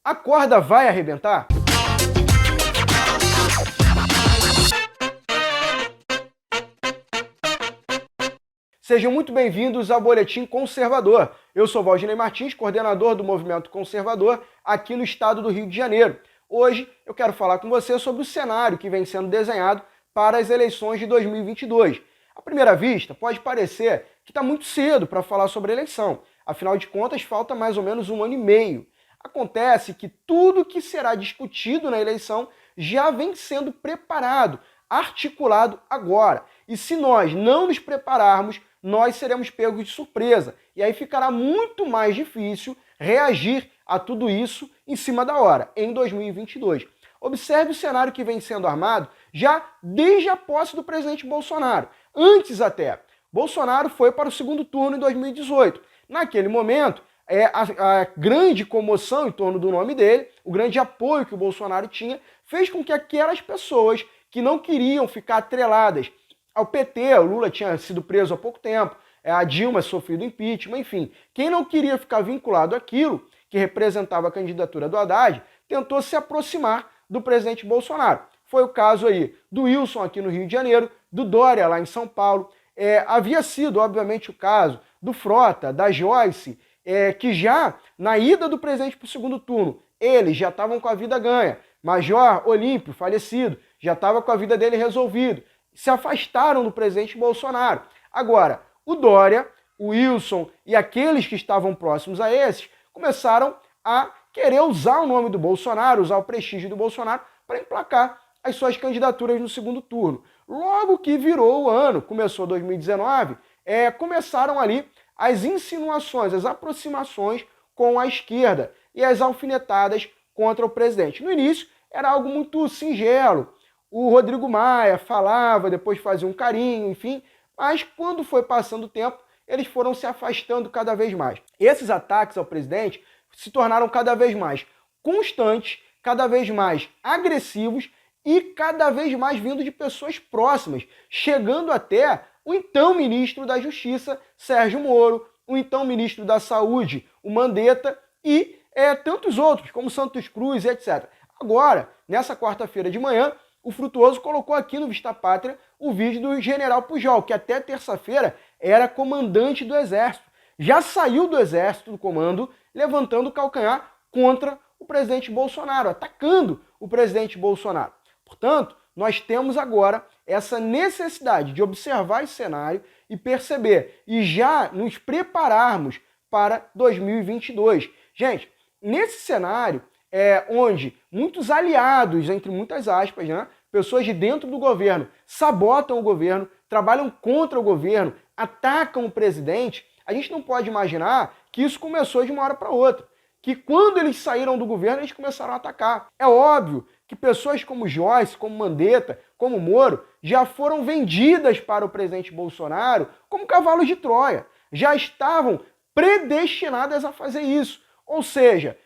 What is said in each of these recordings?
A corda vai arrebentar? Sejam muito bem-vindos ao Boletim Conservador. Eu sou Valdinei Martins, coordenador do Movimento Conservador aqui no estado do Rio de Janeiro. Hoje eu quero falar com você sobre o cenário que vem sendo desenhado para as eleições de 2022. À primeira vista, pode parecer que está muito cedo para falar sobre a eleição. Afinal de contas, falta mais ou menos 1 ano e meio. Acontece que tudo que será discutido na eleição já vem sendo preparado, articulado agora. E se nós não nos prepararmos, nós seremos pegos de surpresa. E aí ficará muito mais difícil reagir a tudo isso em cima da hora, em 2022. Observe o cenário que vem sendo armado já desde a posse do presidente Bolsonaro. Antes até, Bolsonaro foi para o segundo turno em 2018. Naquele momento, a grande comoção em torno do nome dele, o grande apoio que o Bolsonaro tinha, fez com que aquelas pessoas que não queriam ficar atreladas ao PT, o Lula tinha sido preso há pouco tempo, a Dilma sofrido impeachment, enfim, quem não queria ficar vinculado àquilo que representava a candidatura do Haddad, tentou se aproximar do presidente Bolsonaro. Foi o caso aí do Wilson aqui no Rio de Janeiro, do Dória lá em São Paulo, havia sido, obviamente, o caso do Frota, da Joyce, que já na ida do presidente para o segundo turno, eles já estavam com a vida ganha. Major Olímpio, falecido, já estava com a vida dele resolvido. Se afastaram do presidente Bolsonaro. Agora, o Dória, o Wilson e aqueles que estavam próximos a esses começaram a querer usar o nome do Bolsonaro, usar o prestígio do Bolsonaro para emplacar as suas candidaturas no segundo turno. Logo que virou o ano, começou 2019, começaram ali as insinuações, as aproximações com a esquerda e as alfinetadas contra o presidente. No início era algo muito singelo. O Rodrigo Maia falava, depois fazia um carinho, enfim, mas quando foi passando o tempo, eles foram se afastando cada vez mais. Esses ataques ao presidente se tornaram cada vez mais constantes, cada vez mais agressivos e cada vez mais vindo de pessoas próximas, chegando até o então ministro da Justiça, Sérgio Moro, o então ministro da Saúde, o Mandetta, e tantos outros, como Santos Cruz, etc. Agora, nessa quarta-feira de manhã, o Frutuoso colocou aqui no Vista Pátria o vídeo do general Pujol, que até terça-feira era comandante do Exército. Já saiu do Exército, do comando, levantando o calcanhar contra o presidente Bolsonaro, atacando o presidente Bolsonaro. Portanto, nós temos agora essa necessidade de observar esse cenário e perceber, e já nos prepararmos para 2022. Gente, nesse cenário, onde muitos aliados, entre muitas aspas, né, pessoas de dentro do governo, sabotam o governo, trabalham contra o governo, atacam o presidente, a gente não pode imaginar que isso começou de uma hora para outra. Que quando eles saíram do governo, eles começaram a atacar. É óbvio que pessoas como Joyce, como Mandetta, como Moro, já foram vendidas para o presidente Bolsonaro como cavalos de Troia. Já estavam predestinadas a fazer isso. Ou seja,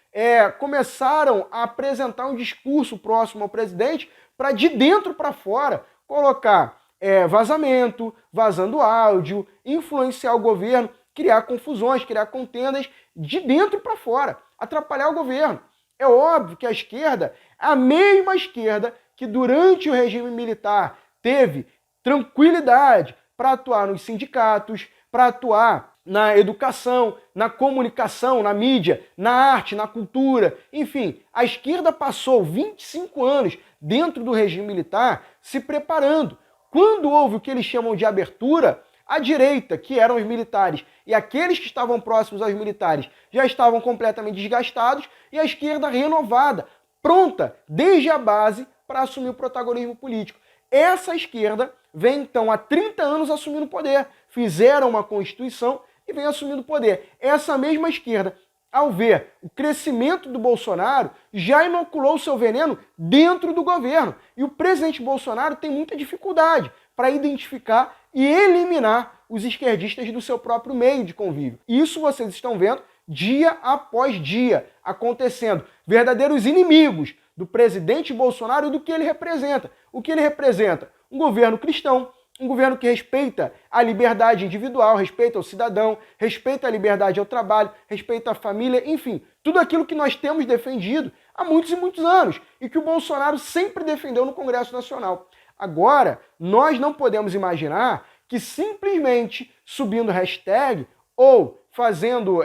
começaram a apresentar um discurso próximo ao presidente para de dentro para fora colocar vazamento, vazando áudio, influenciar o governo, criar confusões, criar contendas de dentro para fora, atrapalhar o governo. É óbvio que a esquerda, a mesma esquerda que durante o regime militar teve tranquilidade para atuar nos sindicatos, para atuar na educação, na comunicação, na mídia, na arte, na cultura, enfim, a esquerda passou 25 anos dentro do regime militar se preparando. Quando houve o que eles chamam de abertura, a direita, que eram os militares, e aqueles que estavam próximos aos militares já estavam completamente desgastados, e a esquerda renovada, pronta desde a base para assumir o protagonismo político. Essa esquerda vem então há 30 anos assumindo o poder, fizeram uma Constituição e vem assumindo o poder. Essa mesma esquerda, ao ver o crescimento do Bolsonaro, já inoculou seu veneno dentro do governo. E o presidente Bolsonaro tem muita dificuldade para identificar e eliminar os esquerdistas do seu próprio meio de convívio. Isso vocês estão vendo dia após dia acontecendo. Verdadeiros inimigos do presidente Bolsonaro e do que ele representa. O que ele representa? Um governo cristão, um governo que respeita a liberdade individual, respeita o cidadão, respeita a liberdade ao trabalho, respeita a família, enfim, Tudo aquilo que nós temos defendido há muitos e muitos anos e que o Bolsonaro sempre defendeu no Congresso Nacional. Agora, nós não podemos imaginar que simplesmente subindo hashtag ou fazendo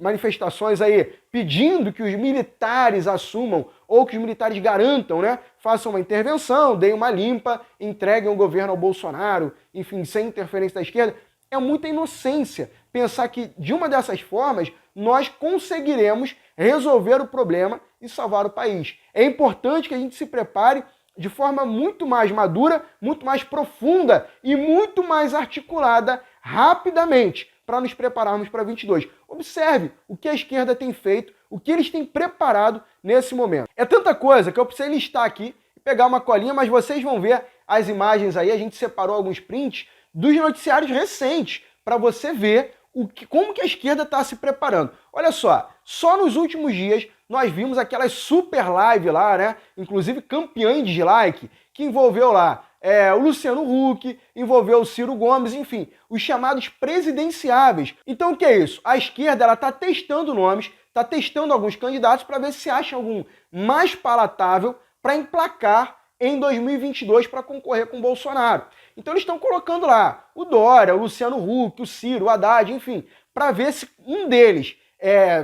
manifestações aí pedindo que os militares assumam ou que os militares garantam, né, façam uma intervenção, deem uma limpa, entreguem o governo ao Bolsonaro, enfim, sem interferência da esquerda, é muita inocência pensar que de uma dessas formas nós conseguiremos resolver o problema e salvar o país. É importante que a gente se prepare de forma muito mais madura, muito mais profunda e muito mais articulada rapidamente para nos prepararmos para 22. Observe o que a esquerda tem feito, o que eles têm preparado nesse momento. É tanta coisa que eu precisei listar aqui e pegar uma colinha, mas vocês vão ver as imagens aí, a gente separou alguns prints dos noticiários recentes para você ver como que a esquerda está se preparando. Olha só nos últimos dias nós vimos aquelas super live lá, né? Inclusive campeã de like, que envolveu lá o Luciano Huck, envolveu o Ciro Gomes, enfim, os chamados presidenciáveis. Então o que é isso? A esquerda está testando nomes, está testando alguns candidatos para ver se acha algum mais palatável para emplacar em 2022 para concorrer com o Bolsonaro. Então eles estão colocando lá o Dória, o Luciano Huck, o Ciro, o Haddad, enfim, para ver se um deles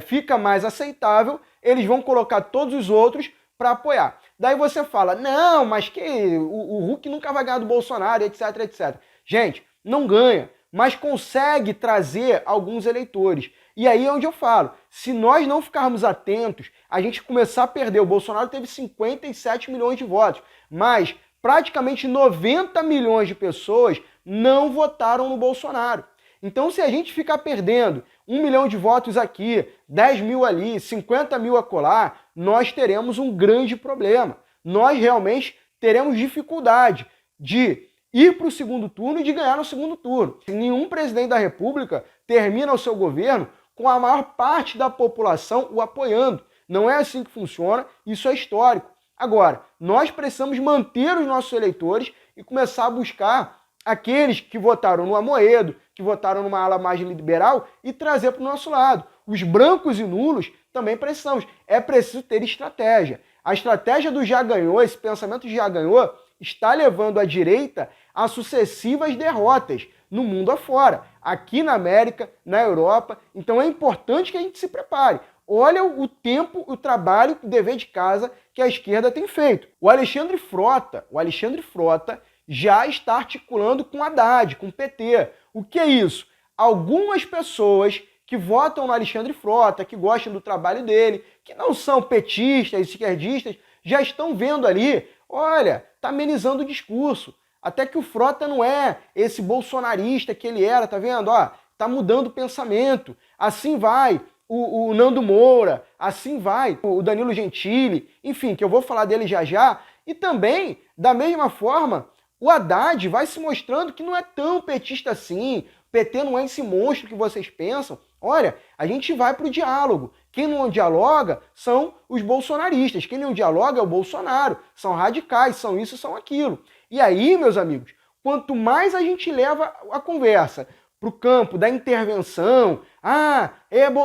fica mais aceitável, eles vão colocar todos os outros para apoiar. Daí você fala, não, mas que o Huck nunca vai ganhar do Bolsonaro, etc, etc. Gente, não ganha, mas consegue trazer alguns eleitores. E aí é onde eu falo, se nós não ficarmos atentos, a gente começar a perder. O Bolsonaro teve 57 milhões de votos, mas praticamente 90 milhões de pessoas não votaram no Bolsonaro. Então, se a gente ficar perdendo 1 milhão de votos aqui, 10 mil ali, 50 mil acolá, nós teremos um grande problema. Nós realmente teremos dificuldade de ir para o segundo turno e de ganhar no segundo turno. Nenhum presidente da República termina o seu governo com a maior parte da população o apoiando. Não é assim que funciona, isso é histórico. Agora, nós precisamos manter os nossos eleitores e começar a buscar aqueles que votaram no Amoedo, que votaram numa ala mais liberal e trazer para o nosso lado. Os brancos e nulos também precisamos. É preciso ter estratégia. A estratégia do já ganhou, esse pensamento de já ganhou, está levando a direita a sucessivas derrotas no mundo afora, aqui na América, na Europa. Então é importante que a gente se prepare. Olha o tempo, o trabalho, o dever de casa que a esquerda tem feito. O Alexandre Frota já está articulando com Haddad, com o PT. O que é isso? Algumas pessoas que votam no Alexandre Frota, que gostam do trabalho dele, que não são petistas, esquerdistas, já estão vendo ali, olha, está amenizando o discurso. Até que o Frota não é esse bolsonarista que ele era, tá vendo? Ó, tá mudando o pensamento. Assim vai o Nando Moura, assim vai o Danilo Gentili, enfim, que eu vou falar dele já já. E também, da mesma forma, o Haddad vai se mostrando que não é tão petista assim, o PT não é esse monstro que vocês pensam. Olha, a gente vai para o diálogo. Quem não dialoga são os bolsonaristas, quem não dialoga é o Bolsonaro, são radicais, são isso, são aquilo. E aí, meus amigos, quanto mais a gente leva a conversa para o campo da intervenção,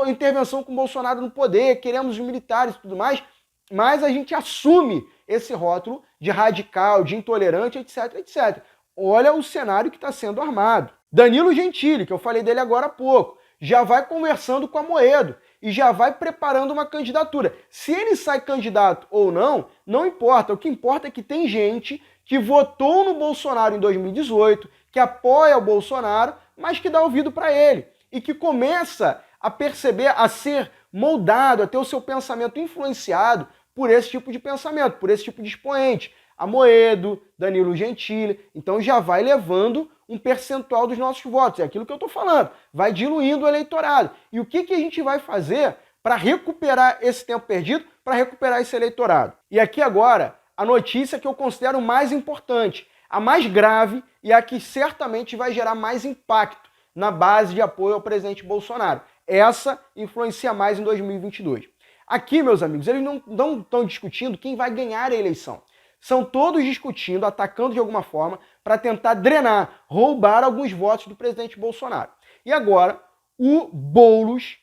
intervenção com o Bolsonaro no poder, queremos os militares e tudo mais, mas a gente assume esse rótulo de radical, de intolerante, etc, etc. Olha o cenário que está sendo armado. Danilo Gentili, que eu falei dele agora há pouco, já vai conversando com Amoedo e já vai preparando uma candidatura. Se ele sai candidato ou não, não importa. O que importa é que tem gente que votou no Bolsonaro em 2018, que apoia o Bolsonaro, mas que dá ouvido para ele e que começa a perceber, a ser moldado, a ter o seu pensamento influenciado por esse tipo de pensamento, por esse tipo de expoente. Amoedo, Danilo Gentili, então já vai levando um percentual dos nossos votos. É aquilo que eu estou falando, vai diluindo o eleitorado. E o que a gente vai fazer para recuperar esse tempo perdido, para recuperar esse eleitorado? E aqui agora, a notícia que eu considero mais importante, a mais grave e a que certamente vai gerar mais impacto na base de apoio ao presidente Bolsonaro. Essa influencia mais em 2022. Aqui, meus amigos, eles não estão discutindo quem vai ganhar a eleição. São todos discutindo, atacando de alguma forma, para tentar drenar, roubar alguns votos do presidente Bolsonaro. E agora, o Boulos,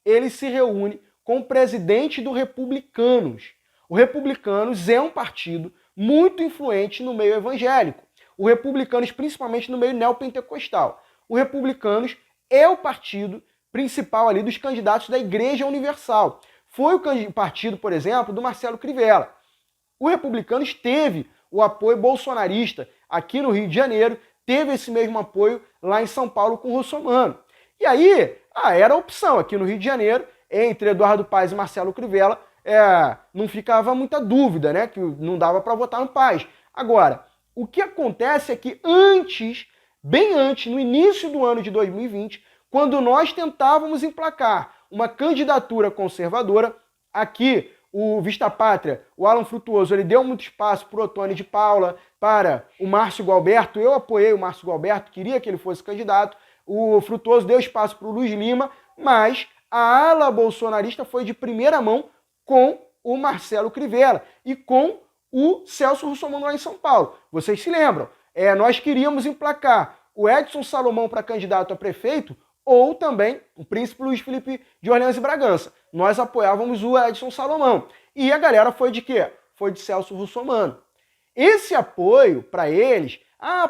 ele se reúne com o presidente do Republicanos. O Republicanos é um partido muito influente no meio evangélico. O Republicanos, principalmente no meio neopentecostal. O Republicanos é o partido principal ali dos candidatos da Igreja Universal. Foi o partido, por exemplo, do Marcelo Crivella. O Republicanos teve o apoio bolsonarista aqui no Rio de Janeiro, teve esse mesmo apoio lá em São Paulo com o Russomano. E aí, era a opção aqui no Rio de Janeiro, entre Eduardo Paes e Marcelo Crivella, não ficava muita dúvida, né, que não dava para votar no Paes. Agora, o que acontece é que bem antes, no início do ano de 2020, quando nós tentávamos emplacar uma candidatura conservadora, aqui o Vista Pátria, o Alan Frutuoso, ele deu muito espaço para o Ottoni de Paula, para o Márcio Gualberto, eu apoiei o Márcio Gualberto, queria que ele fosse candidato, o Frutuoso deu espaço para o Luiz Lima, mas a ala bolsonarista foi de primeira mão com o Marcelo Crivella e com o Celso Russomano lá em São Paulo. Vocês se lembram? Nós queríamos emplacar o Edson Salomão para candidato a prefeito ou também o príncipe Luiz Felipe de Orleans e Bragança. Nós apoiávamos o Edson Salomão. E a galera foi de quê? Foi de Celso Russomano. Esse apoio para eles,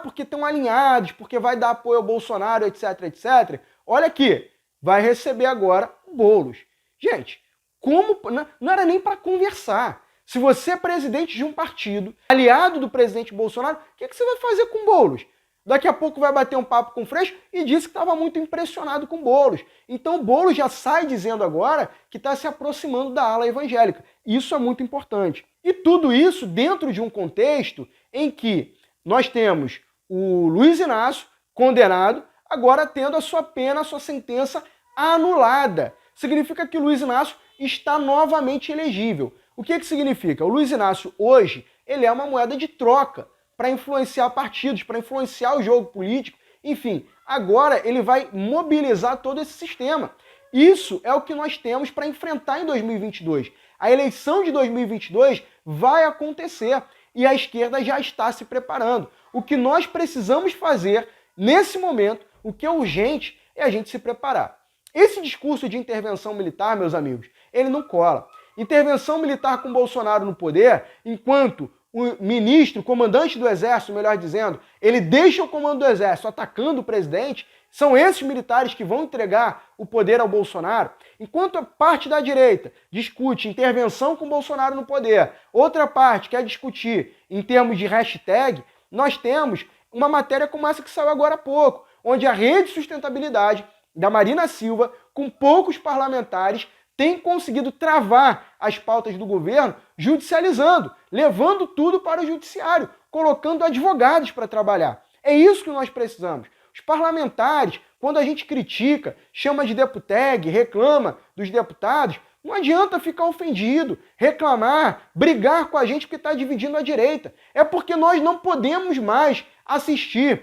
porque estão alinhados, porque vai dar apoio ao Bolsonaro, etc, etc. Olha aqui, vai receber agora o Boulos. Gente, como não era nem para conversar. Se você é presidente de um partido, aliado do presidente Bolsonaro, o que você vai fazer com o Boulos? Daqui a pouco vai bater um papo com o Freixo e disse que estava muito impressionado com o Boulos. Então o Boulos já sai dizendo agora que está se aproximando da ala evangélica. Isso é muito importante. E tudo isso dentro de um contexto em que nós temos o Luiz Inácio condenado, agora tendo a sua pena, a sua sentença anulada. Significa que o Luiz Inácio está novamente elegível. O que significa? O Luiz Inácio hoje, ele é uma moeda de troca para influenciar partidos, para influenciar o jogo político. Enfim, agora ele vai mobilizar todo esse sistema. Isso é o que nós temos para enfrentar em 2022. A eleição de 2022 vai acontecer e a esquerda já está se preparando. O que nós precisamos fazer nesse momento, o que é urgente, é a gente se preparar. Esse discurso de intervenção militar, meus amigos, ele não cola. Intervenção militar com Bolsonaro no poder, enquanto o ministro, comandante do Exército, melhor dizendo, ele deixa o comando do Exército atacando o presidente, são esses militares que vão entregar o poder ao Bolsonaro. Enquanto a parte da direita discute intervenção com Bolsonaro no poder, outra parte quer discutir em termos de hashtag, nós temos uma matéria como essa que saiu agora há pouco, onde a Rede Sustentabilidade da Marina Silva, com poucos parlamentares, tem conseguido travar as pautas do governo judicializando, levando tudo para o judiciário, colocando advogados para trabalhar. É isso que nós precisamos. Os parlamentares, quando a gente critica, chama de deputeg, reclama dos deputados, não adianta ficar ofendido, reclamar, brigar com a gente porque está dividindo a direita. É porque nós não podemos mais assistir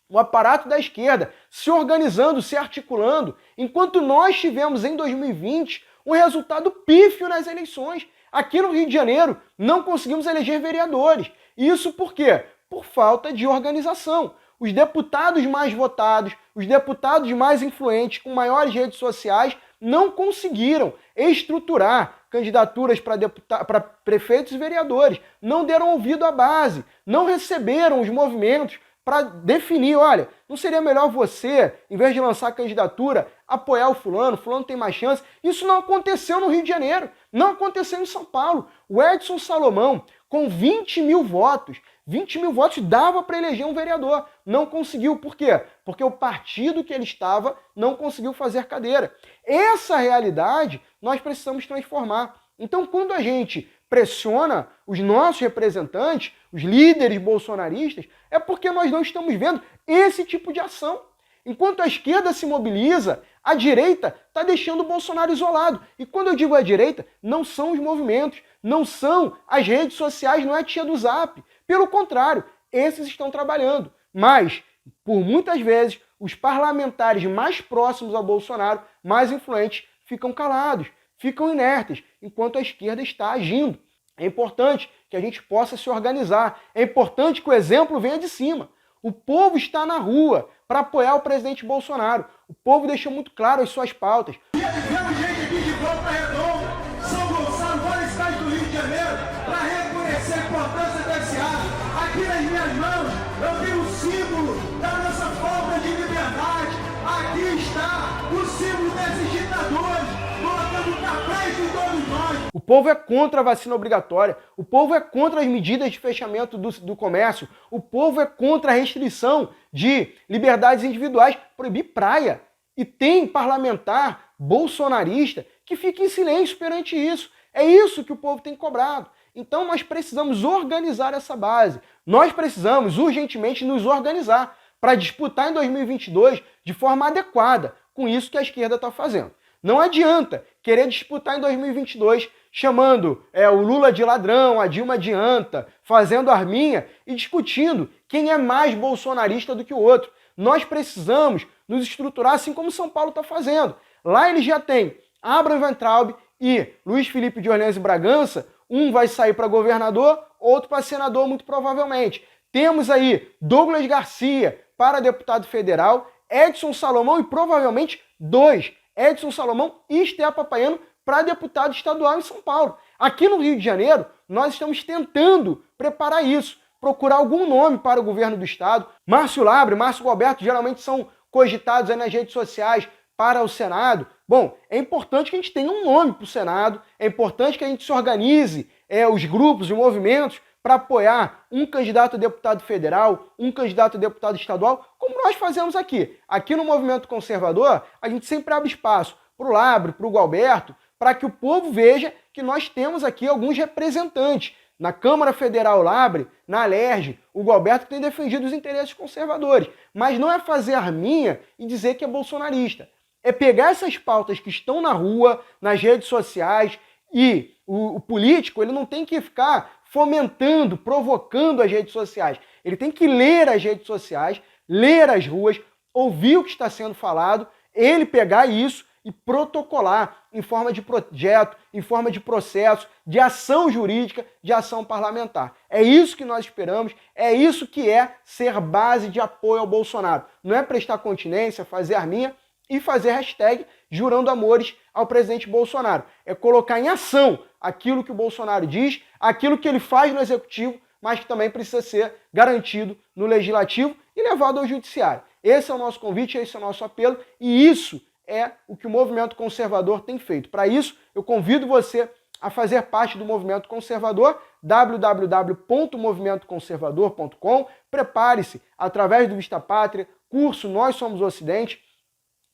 o aparato da esquerda se organizando, se articulando, enquanto nós tivemos em 2020 um resultado pífio nas eleições. Aqui no Rio de Janeiro não conseguimos eleger vereadores. Isso por quê? Por falta de organização. Os deputados mais votados, os deputados mais influentes, com maiores redes sociais, não conseguiram estruturar candidaturas para prefeitos e vereadores. Não deram ouvido à base, não receberam os movimentos para definir, olha, não seria melhor você, em vez de lançar a candidatura, apoiar o fulano tem mais chance? Isso não aconteceu no Rio de Janeiro, não aconteceu em São Paulo. O Edson Salomão, com 20 mil votos dava para eleger um vereador. Não conseguiu, por quê? Porque o partido que ele estava não conseguiu fazer cadeira. Essa realidade nós precisamos transformar. Então, quando a gente pressiona os nossos representantes, os líderes bolsonaristas, é porque nós não estamos vendo esse tipo de ação. Enquanto a esquerda se mobiliza, a direita está deixando o Bolsonaro isolado. E quando eu digo a direita, não são os movimentos, não são as redes sociais, não é a tia do Zap. Pelo contrário, esses estão trabalhando. Mas, por muitas vezes, os parlamentares mais próximos ao Bolsonaro, mais influentes, ficam calados, ficam inertes, enquanto a esquerda está agindo. É importante que a gente possa se organizar. É importante que o exemplo venha de cima. O povo está na rua para apoiar o presidente Bolsonaro. O povo deixou muito claro as suas pautas. Temos gente aqui de Volta Redonda, São Gonçalo, várias cidades do Rio de Janeiro, para reconhecer a importância desse ato. Aqui nas minhas mãos eu tenho o símbolo da nossa falta de liberdade. Aqui está o símbolo desses ditadores, colocando capaz de todos nós. O povo é contra a vacina obrigatória, o povo é contra as medidas de fechamento do comércio, o povo é contra a restrição de liberdades individuais, proibir praia. E tem parlamentar bolsonarista que fica em silêncio perante isso. É isso que o povo tem cobrado. Então nós precisamos organizar essa base. Nós precisamos urgentemente nos organizar para disputar em 2022 de forma adequada com isso que a esquerda está fazendo. Não adianta querer disputar em 2022 chamando o Lula de ladrão, a Dilma de anta, fazendo arminha e discutindo quem é mais bolsonarista do que o outro. Nós precisamos nos estruturar assim como São Paulo está fazendo. Lá eles já têm Abraham Weintraub e Luiz Felipe de Orleans e Bragança. Um vai sair para governador, outro para senador, muito provavelmente. Temos aí Douglas Garcia para deputado federal, Edson Salomão e provavelmente dois, Edson Salomão e Estéa Papaiano, para deputado estadual em São Paulo. Aqui no Rio de Janeiro, nós estamos tentando preparar isso, procurar algum nome para o governo do estado. Márcio Labre, Márcio Galberto geralmente são cogitados aí nas redes sociais para o Senado. Bom, é importante que a gente tenha um nome para o Senado, é importante que a gente se organize, os grupos, os movimentos, para apoiar um candidato a deputado federal, um candidato a deputado estadual, como nós fazemos aqui. Aqui no Movimento Conservador, a gente sempre abre espaço para o Labre, para o Galberto, para que o povo veja que nós temos aqui alguns representantes. Na Câmara Federal Labre, na Alerj, o Galberto tem defendido os interesses conservadores. Mas não é fazer arminha e dizer que é bolsonarista. É pegar essas pautas que estão na rua, nas redes sociais, e o político ele não tem que ficar fomentando, provocando as redes sociais. Ele tem que ler as redes sociais, ler as ruas, ouvir o que está sendo falado, ele pegar isso e protocolar em forma de projeto, em forma de processo, de ação jurídica, de ação parlamentar. É isso que nós esperamos, é isso que é ser base de apoio ao Bolsonaro. Não é prestar continência, fazer arminha e fazer hashtag jurando amores ao presidente Bolsonaro. É colocar em ação aquilo que o Bolsonaro diz, aquilo que ele faz no executivo, mas que também precisa ser garantido no legislativo e levado ao judiciário. Esse é o nosso convite, esse é o nosso apelo, e isso é o que o movimento conservador tem feito. Para isso, eu convido você a fazer parte do movimento conservador, www.movimentoconservador.com. Prepare-se através do Vista Pátria, curso Nós Somos o Ocidente,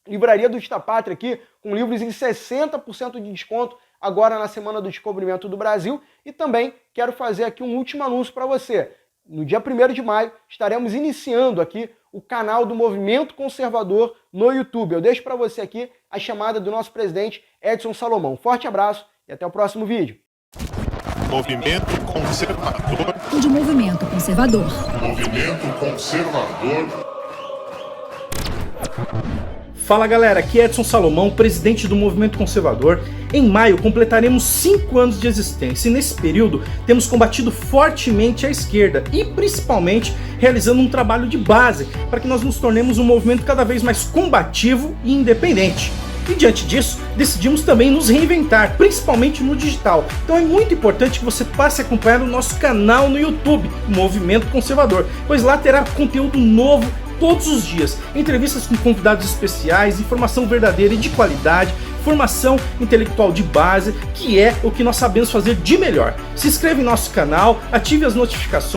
livraria do Vista Pátria aqui, com livros em 60% de desconto, agora na Semana do Descobrimento do Brasil. E também quero fazer aqui um último anúncio para você. No dia 1º de maio, estaremos iniciando aqui o canal do Movimento Conservador no YouTube. Eu deixo para você aqui a chamada do nosso presidente Edson Salomão. Forte abraço e até o próximo vídeo. Movimento Conservador. De Movimento Conservador. Movimento Conservador. Fala galera, aqui é Edson Salomão, presidente do Movimento Conservador. Em maio completaremos 5 anos de existência e nesse período temos combatido fortemente a esquerda e principalmente realizando um trabalho de base para que nós nos tornemos um movimento cada vez mais combativo e independente. E diante disso, decidimos também nos reinventar, principalmente no digital. Então é muito importante que você passe a acompanhar o nosso canal no YouTube, Movimento Conservador, pois lá terá conteúdo novo todos os dias, entrevistas com convidados especiais, informação verdadeira e de qualidade, formação intelectual de base, que é o que nós sabemos fazer de melhor. Se inscreva em nosso canal, ative as notificações